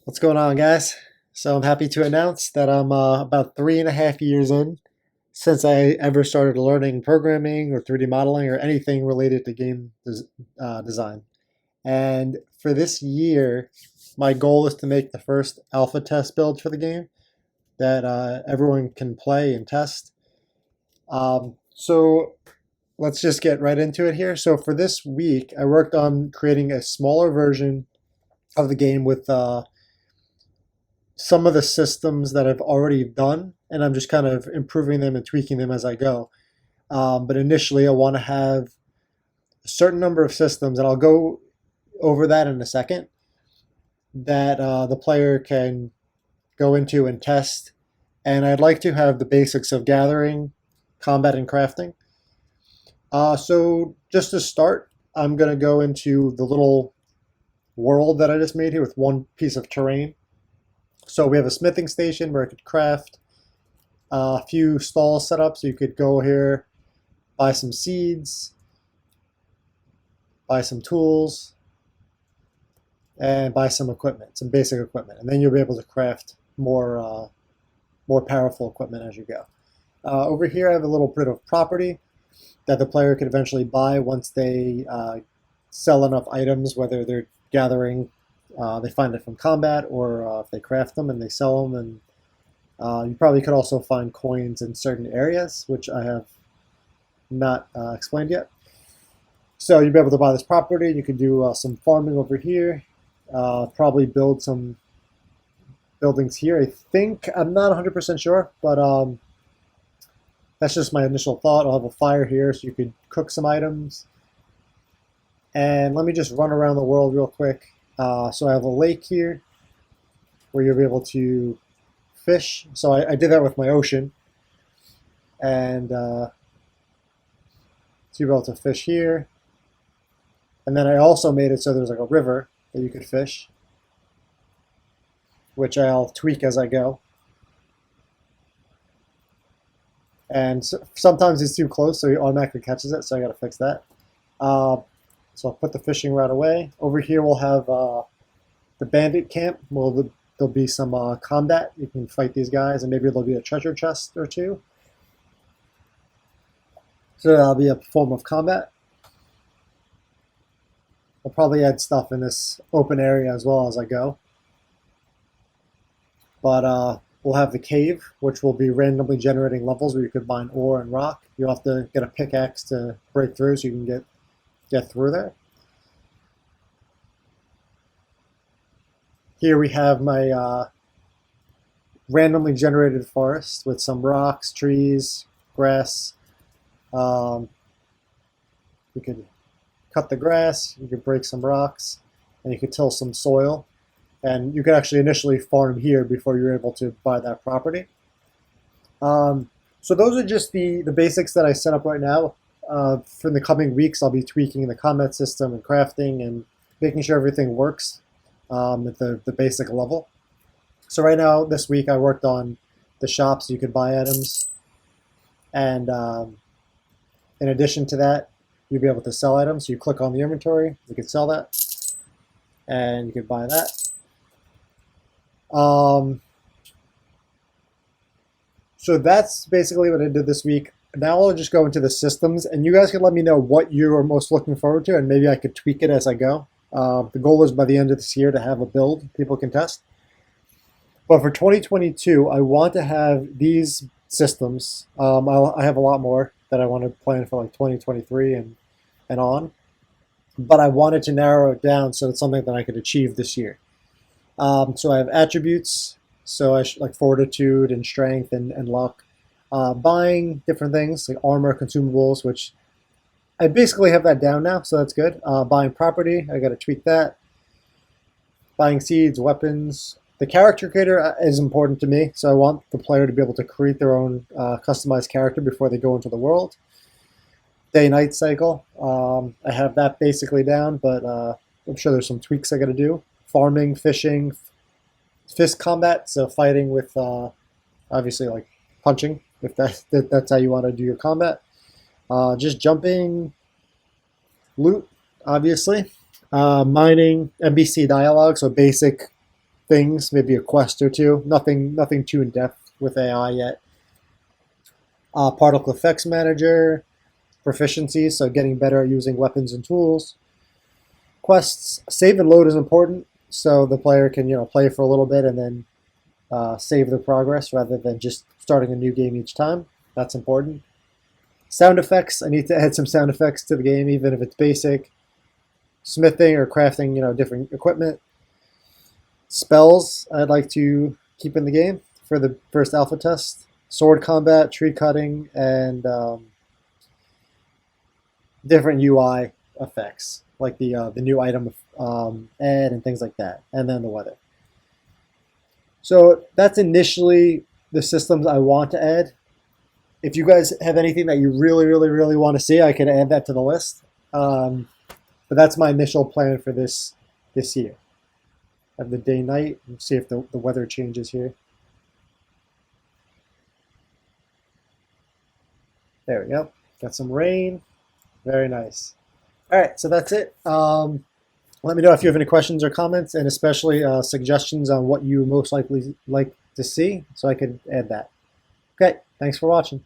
What's going on, guys? So I'm happy to announce that I'm about 3.5 years in since I ever started learning programming or 3D modeling or anything related to design. And for this year, my goal is to make the first alpha test build for the game that everyone can play and test. So let's just get right into it here. So for this week, I worked on creating a smaller version of the game with some of the systems that I've already done, and I'm just kind of improving them and tweaking them as I go. But initially, I want to have a certain number of systems, and I'll go over that in a second, that the player can go into and test. And I'd like to have the basics of gathering, combat, and crafting. So just to start, I'm going to go into the little world that I just made here with one piece of terrain. So we have a smithing station where I could craft a few stalls set up. So you could go here, buy some seeds, buy some tools, and buy some equipment, some basic equipment. And then you'll be able to craft more powerful equipment as you go. Over here I have a little bit of property that the player could eventually buy once they sell enough items, whether they're gathering they find it from combat, or if they craft them and they sell them. And you probably could also find coins in certain areas, which I have not explained yet. So you'll be able to buy this property. You can do some farming over here. Probably build some buildings here. I think, I'm not 100% sure, but that's just my initial thought. I'll have a fire here so you could cook some items. And let me just run around the world real quick. So I have a lake here where you'll be able to fish. So I did that with my ocean. And so you'll be able to fish here. And then I also made it so there's like a river that you could fish, which I'll tweak as I go. And sometimes it's too close, so he automatically catches it, so I got to fix that. So I'll put the fishing right away. Over here we'll have the bandit camp. Well, there'll be some combat. You can fight these guys, and maybe there'll be a treasure chest or two. So that'll be a form of combat. I'll probably add stuff in this open area as well as I go. But we'll have the cave, which will be randomly generating levels where you could mine ore and rock. You'll have to get a pickaxe to break through so you can get through there. Here we have my randomly generated forest with some rocks, trees, grass. You could cut the grass, you could break some rocks, and you could till some soil. And you could actually initially farm here before you're able to buy that property. So those are just the basics that I set up right now. For the coming weeks, I'll be tweaking the combat system and crafting and making sure everything works at the basic level. So right now, this week, I worked on the shop so you could buy items. And in addition to that, you'll be able to sell items. So you click on the inventory, you can sell that, and you can buy that. So that's basically what I did this week. Now I'll just go into the systems, and you guys can let me know what you are most looking forward to, and maybe I could tweak it as I go. The goal is by the end of this year to have a build people can test. But for 2022, I want to have these systems. I have a lot more that I want to plan for like 2023 and on. But I wanted to narrow it down so it's something that I could achieve this year. So I have attributes, so like fortitude and strength and luck. Buying different things like armor, consumables, which I basically have that down now, so that's good. Buying property, I got to tweak that. Buying seeds, weapons. The character creator is important to me, so I want the player to be able to create their own customized character before they go into the world. Day-night cycle, I have that basically down, but I'm sure there's some tweaks I got to do. Farming, fishing, fist combat, so fighting with obviously like punching, if that's how you want to do your combat. Just jumping, loot, obviously. Mining, NPC Dialogue, so basic things, maybe a quest or two. Nothing too in depth with AI yet. Particle effects manager, proficiencies, so getting better at using weapons and tools. Quests, save and load is important, so the player can play for a little bit and then save their progress rather than just starting a new game each time. That's important. Sound effects, I need to add some sound effects to the game, even if it's basic. Smithing or crafting, different equipment. Spells, I'd like to keep in the game for the first alpha test. Sword combat, tree cutting, and different UI effects, like the new item add and things like that, and then the weather. So that's initially the systems I want to add. If you guys have anything that you really want to see, I can add that to the list. But that's my initial plan for this year. I have the day-night. Let's see if the weather changes here. There we go. Got some rain. Very nice. All right, so that's it. Let me know if you have any questions or comments, and especially suggestions on what you most likely like to see, so I could add that. Okay, thanks for watching.